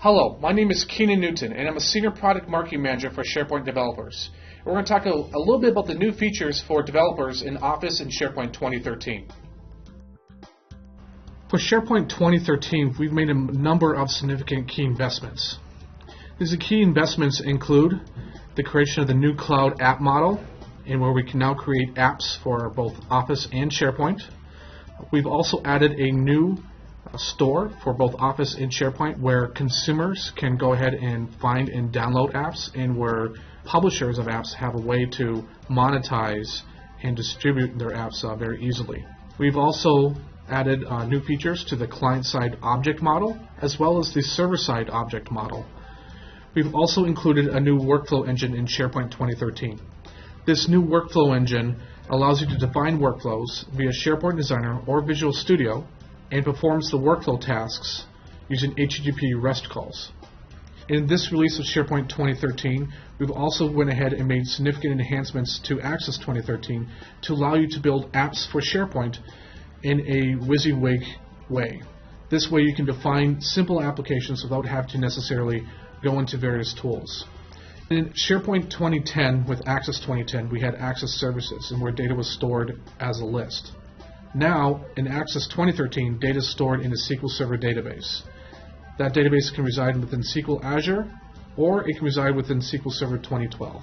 Hello, my name is Keenan Newton, and I'm a Senior Product Marketing Manager for SharePoint Developers. We're going to talk a little bit about the new features for developers in Office and SharePoint 2013. For SharePoint 2013, we've made a number of significant key investments. These key investments include the creation of the new cloud app model, and where we can now create apps for both Office and SharePoint. We've also added a new store for both Office and SharePoint where consumers can go ahead and find and download apps, and where publishers of apps have a way to monetize and distribute their apps very easily. We've also added new features to the client-side object model as well as the server-side object model. We've also included a new workflow engine in SharePoint 2013. This new workflow engine allows you to define workflows via SharePoint Designer or Visual Studio and performs the workflow tasks using HTTP REST calls. In this release of SharePoint 2013, we've also went ahead and made significant enhancements to Access 2013 to allow you to build apps for SharePoint in a WYSIWYG way. This way you can define simple applications without having to necessarily go into various tools. In SharePoint 2010 with Access 2010, we had Access Services, and where data was stored as a list. Now, in Access 2013, data is stored in a SQL Server database. That database can reside within SQL Azure, or it can reside within SQL Server 2012.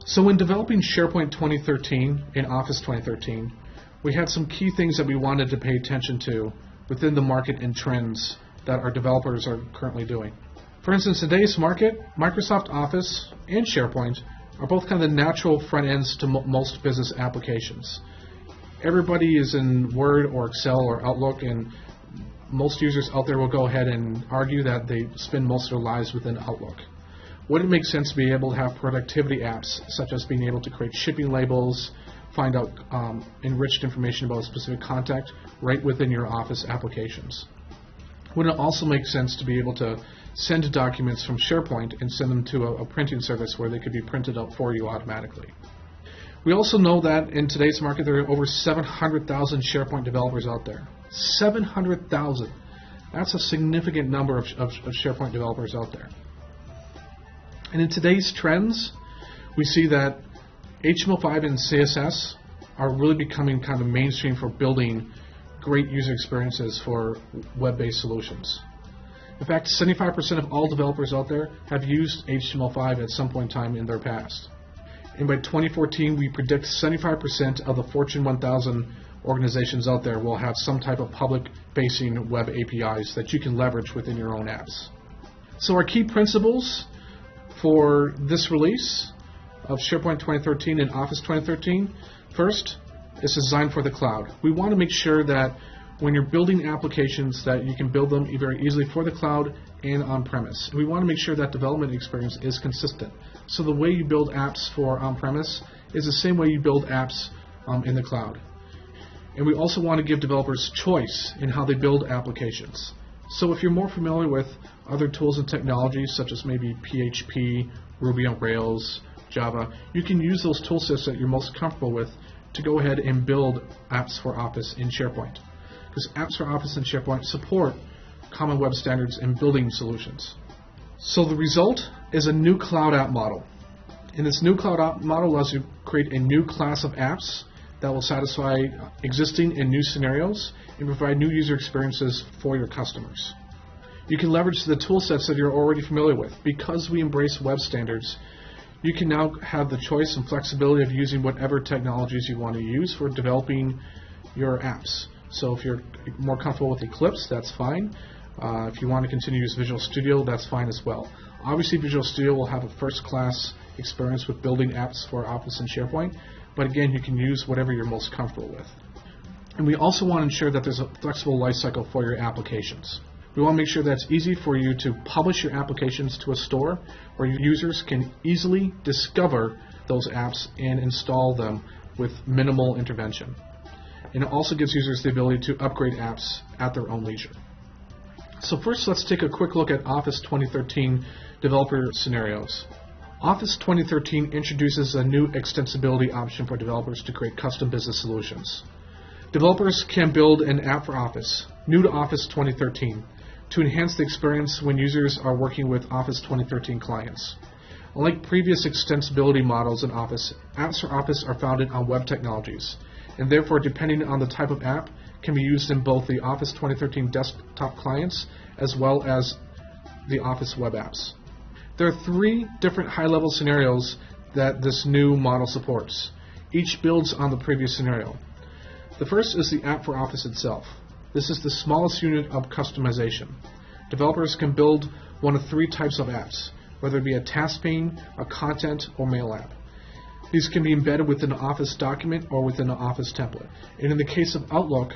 So when developing SharePoint 2013 and Office 2013, we had some key things that we wanted to pay attention to within the market and trends that our developers are currently doing. For instance, in today's market, Microsoft Office and SharePoint are both kind of the natural front ends to most business applications. Everybody is in Word or Excel or Outlook, and most users out there will go ahead and argue that they spend most of their lives within Outlook. Wouldn't it make sense to be able to have productivity apps, such as being able to create shipping labels, find out enriched information about a specific contact right within your Office applications? Wouldn't it also make sense to be able to send documents from SharePoint and send them to a printing service where they could be printed out for you automatically? We also know that in today's market there are over 700,000 SharePoint developers out there. 700,000. That's a significant number of SharePoint developers out there. And in today's trends, we see that HTML5 and CSS are really becoming kind of mainstream for building great user experiences for web-based solutions. In fact, 75% of all developers out there have used HTML5 at some point in time in their past. And by 2014, we predict 75% of the Fortune 1000 organizations out there will have some type of public-facing web APIs that you can leverage within your own apps. So our key principles for this release of SharePoint 2013 and Office 2013, first, is designed for the cloud. We want to make sure that when you're building applications that you can build them very easily for the cloud and on-premise. We want to make sure that development experience is consistent. So the way you build apps for on-premise is the same way you build apps in the cloud. And we also want to give developers choice in how they build applications. So if you're more familiar with other tools and technologies such as maybe PHP, Ruby on Rails, Java, you can use those tool sets that you're most comfortable with to go ahead and build apps for Office in SharePoint. Because apps for Office and SharePoint support common web standards and building solutions. So the result is a new cloud app model. And this new cloud app model allows you to create a new class of apps that will satisfy existing and new scenarios and provide new user experiences for your customers. You can leverage the tool sets that you're already familiar with. Because we embrace web standards, you can now have the choice and flexibility of using whatever technologies you want to use for developing your apps. So if you're more comfortable with Eclipse, that's fine. If you want to continue to use Visual Studio, that's fine as well. Obviously, Visual Studio will have a first-class experience with building apps for Office and SharePoint, but again, you can use whatever you're most comfortable with. And we also want to ensure that there's a flexible lifecycle for your applications. We want to make sure that it's easy for you to publish your applications to a store where your users can easily discover those apps and install them with minimal intervention. And it also gives users the ability to upgrade apps at their own leisure. So first, let's take a quick look at Office 2013 developer scenarios. Office 2013 introduces a new extensibility option for developers to create custom business solutions. Developers can build an app for Office, new to Office 2013, to enhance the experience when users are working with Office 2013 clients. Unlike previous extensibility models in Office, apps for Office are founded on web technologies, and therefore, depending on the type of app, can be used in both the Office 2013 desktop clients as well as the Office web apps. There are 3 different high-level scenarios that this new model supports. Each builds on the previous scenario. The first is the app for Office itself. This is the smallest unit of customization. Developers can build one of 3 types of apps, whether it be a task pane, a content, or mail app. These can be embedded within an Office document or within an Office template. And in the case of Outlook,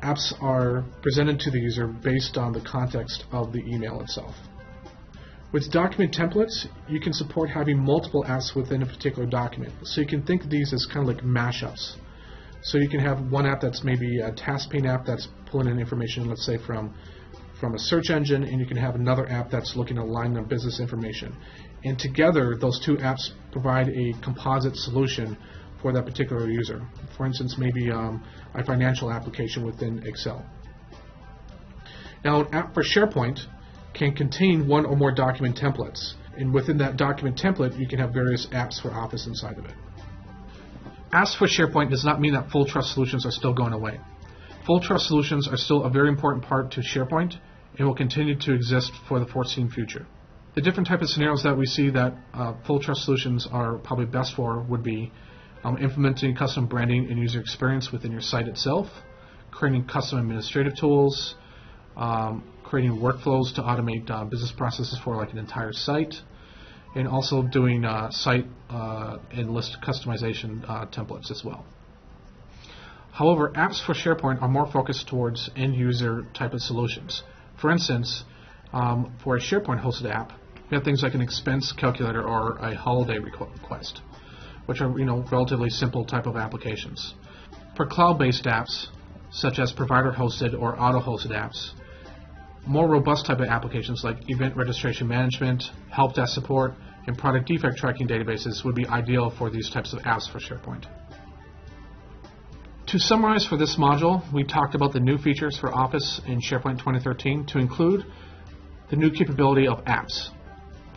apps are presented to the user based on the context of the email itself. With document templates, you can support having multiple apps within a particular document. So you can think of these as kind of like mashups. So you can have one app that's maybe a task pane app that's pulling in information, let's say from a search engine, and you can have another app that's looking at line of business information. And together, those 2 apps provide a composite solution for that particular user. For instance, maybe a financial application within Excel. Now, an app for SharePoint can contain one or more document templates, and within that document template, you can have various apps for Office inside of it. Apps for SharePoint does not mean that full trust solutions are still going away. Full trust solutions are still a very important part to SharePoint and will continue to exist for the foreseen future. The different type of scenarios that we see that full trust solutions are probably best for would be implementing custom branding and user experience within your site itself, creating custom administrative tools, creating workflows to automate business processes for like an entire site, and also doing site and list customization templates as well. However, apps for SharePoint are more focused towards end-user type of solutions. For instance, for a SharePoint hosted app, we have things like an expense calculator or a holiday request, which are relatively simple type of applications. For cloud-based apps, such as provider-hosted or auto-hosted apps, more robust type of applications like event registration management, help desk support, and product defect tracking databases would be ideal for these types of apps for SharePoint. To summarize for this module, we talked about the new features for Office in SharePoint 2013 to include the new capability of apps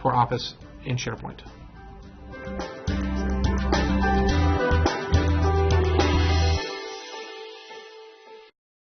for Office in SharePoint.